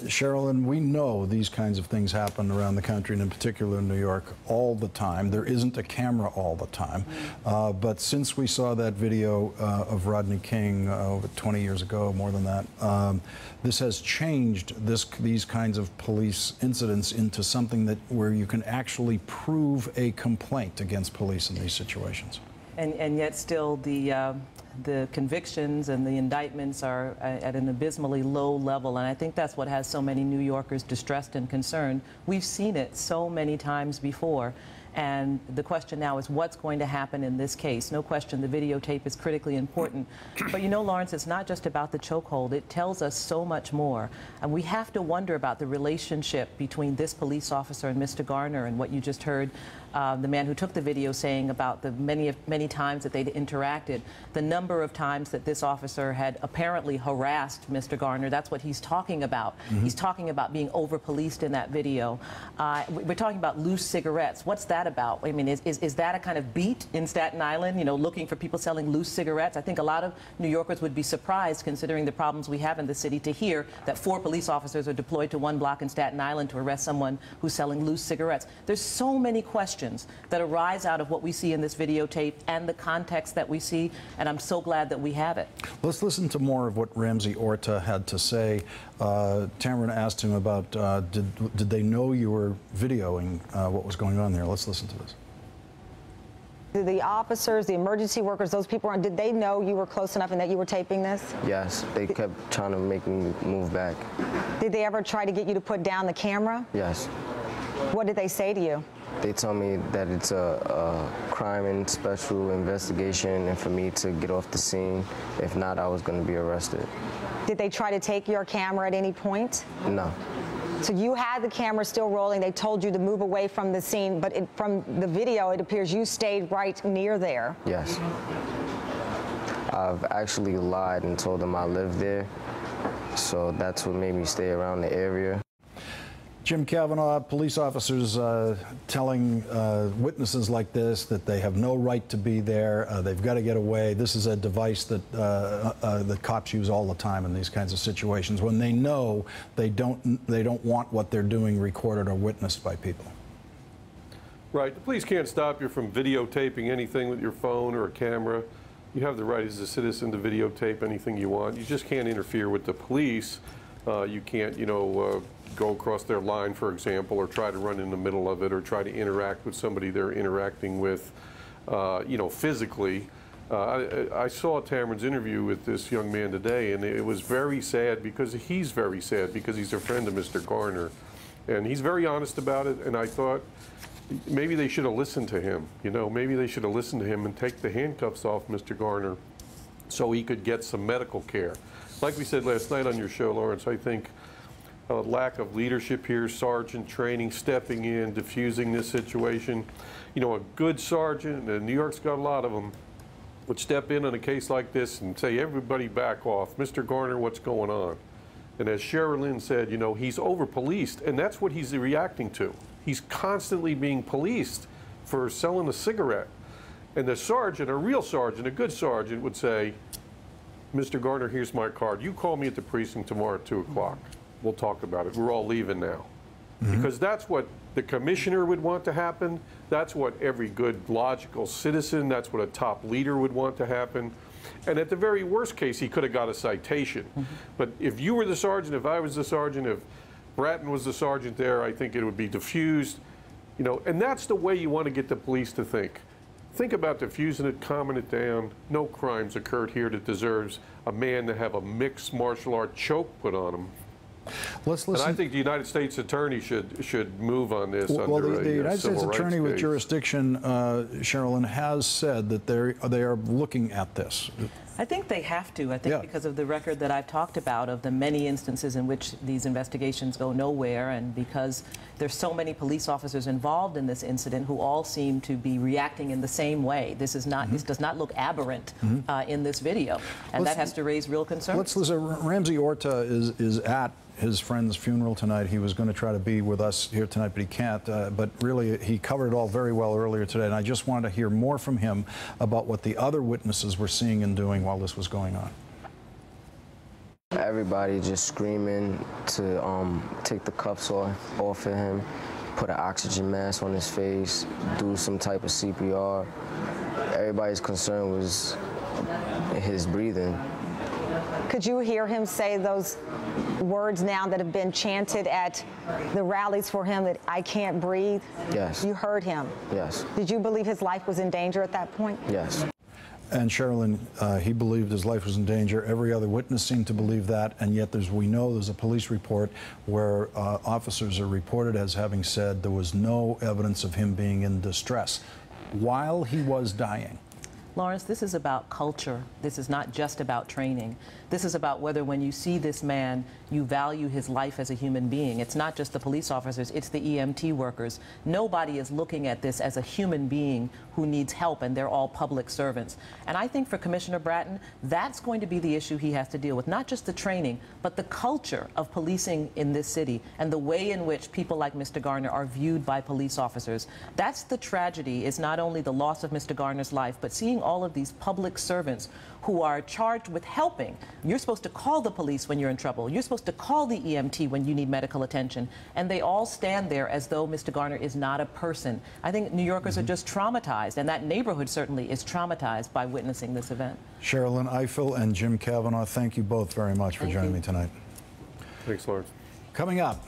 Sherilyn, we know these kinds of things happen around the country, and in particular in New York, all the time. There isn't a camera all the time. But since we saw that video of Rodney King over 20 years ago, more than that, this has changed these kinds of police incidents into something where you can actually prove a complaint against police in these situations. And yet still the convictions and the indictments are at an abysmally low level, and I think that's what has so many New Yorkers distressed and concerned. We've seen it so many times before, and the question now is what's going to happen in this case. No question the videotape is critically important, but you know, Lawrence, it's not just about the chokehold. It tells us so much more, and we have to wonder about the relationship between this police officer and Mr. Garner, and what you just heard the man who took the video saying about the many times that they'd interacted, the number of times that this officer had apparently harassed Mr. Garner. That's what he's talking about. He's talking about being over-policed in that video. We're talking about loose cigarettes. What's that about? I mean, is that a kind of beat in Staten Island, you know, looking for people selling loose cigarettes? I think a lot of New Yorkers would be surprised, considering the problems we have in the city, to hear that 4 police officers are deployed to one block in Staten Island to arrest someone who's selling loose cigarettes. There's so many questions that arise out of what we see in this videotape and the context that we see, and I'm so glad that we have it. Let's listen to more of what Ramsey Orta had to say. Tamron asked him about did they know you were videoing what was going on there. Let's listen to this. The officers, the emergency workers, those people around, did they know you were close enough and that you were taping this? Yes, they kept trying to make me move back. Did they ever try to get you to put down the camera? Yes. What did they say to you? They told me that it's a crime and special investigation, and for me to get off the scene. If not, I was going to be arrested. Did they try to take your camera at any point? No. So you had the camera still rolling. They told you to move away from the scene, but from the video, it appears you stayed right near there. Yes. I've actually lied and told them I lived there, so that's what made me stay around the area. Jim Kavanaugh, police officers telling witnesses like this that they have no right to be there, they've got to get away. This is a device that the cops use all the time in these kinds of situations when they know they don't want what they're doing recorded or witnessed by people. Right. The police can't stop you from videotaping anything with your phone or a camera. You have the right as a citizen to videotape anything you want. You just can't interfere with the police. You can't, you know, go across their line, for example, or try to run in the middle of it, or try to interact with somebody they're interacting with, you know, physically. I saw Tamron's interview with this young man today, and it was very sad because he's very sad because he's a friend of Mr. Garner. And he's very honest about it, and I thought maybe they should have listened to him. You know, maybe they should have listened to him and take the handcuffs off Mr. Garner so he could get some medical care. Like we said last night on your show, Lawrence, I think a lack of leadership here, sergeant training, stepping in, diffusing this situation. You know, a good sergeant, and New York's got a lot of them, would step in on a case like this and say, everybody back off. Mr. Garner, what's going on? And as Sherilyn said, you know, he's over-policed, and that's what he's reacting to. He's constantly being policed for selling a cigarette. And the sergeant, a real sergeant, a good sergeant, would say, Mr. Garner, here's my card. You call me at the precinct tomorrow at 2 o'clock. We'll talk about it. We're all leaving now. Because that's what the commissioner would want to happen. That's what every good, logical citizen, that's what a top leader would want to happen. And at the very worst case, he could have got a citation. But if you were the sergeant, if I was the sergeant, if Bratton was the sergeant there, I think it would be diffused. You know, and that's the way you want to get the police to think. Think about diffusing it, calming it down. No crimes occurred here that deserves a man to have a mixed martial art choke put on him. Let's listen. And I think the United States Attorney should move on this. Well, the United States Attorney with case. Jurisdiction, Sherilyn, has said that they are looking at this. I think they have to. I think because of the record that I've talked about of the many instances in which these investigations go nowhere, and because there's so many police officers involved in this incident who all seem to be reacting in the same way. This is not. This does not look aberrant in this video, and that has to raise real concerns. Let's listen. Ramsey Orta is at his friend's funeral tonight. He was going to try to be with us here tonight, but he can't. But really, he covered it all very well earlier today, and I just wanted to hear more from him about what the other witnesses were seeing and doing while this was going on. everybody just screaming to take the cuffs off of him, put an oxygen mask on his face, do some type of CPR. Everybody's concern was his breathing. Could you hear him say those words now that have been chanted at the rallies for him, that I can't breathe? Yes. You heard him? Yes. Did you believe his life was in danger at that point? Yes. And Sherilyn, he believed his life was in danger. Every other witness seemed to believe that, and yet we know there's a police report where officers are reported as having said there was no evidence of him being in distress while he was dying. Lawrence, this is about culture. This is not just about training. This is about whether when you see this man, you value his life as a human being. It's not just the police officers, it's the EMT workers. Nobody is looking at this as a human being who needs help, and they're all public servants. And I think for Commissioner Bratton, that's going to be the issue he has to deal with, not just the training, but the culture of policing in this city and the way in which people like Mr. Garner are viewed by police officers. That's the tragedy, is not only the loss of Mr. Garner's life, but seeing all of these public servants who are charged with helping. You're supposed to call the police when you're in trouble. You're supposed to call the EMT when you need medical attention. And they all stand there as though Mr. Garner is not a person. I think New Yorkers are just traumatized, and that neighborhood certainly is traumatized by witnessing this event. Sherilyn Ifill and Jim Kavanaugh, thank you both very much for joining me tonight. Thanks, Lawrence. Coming up,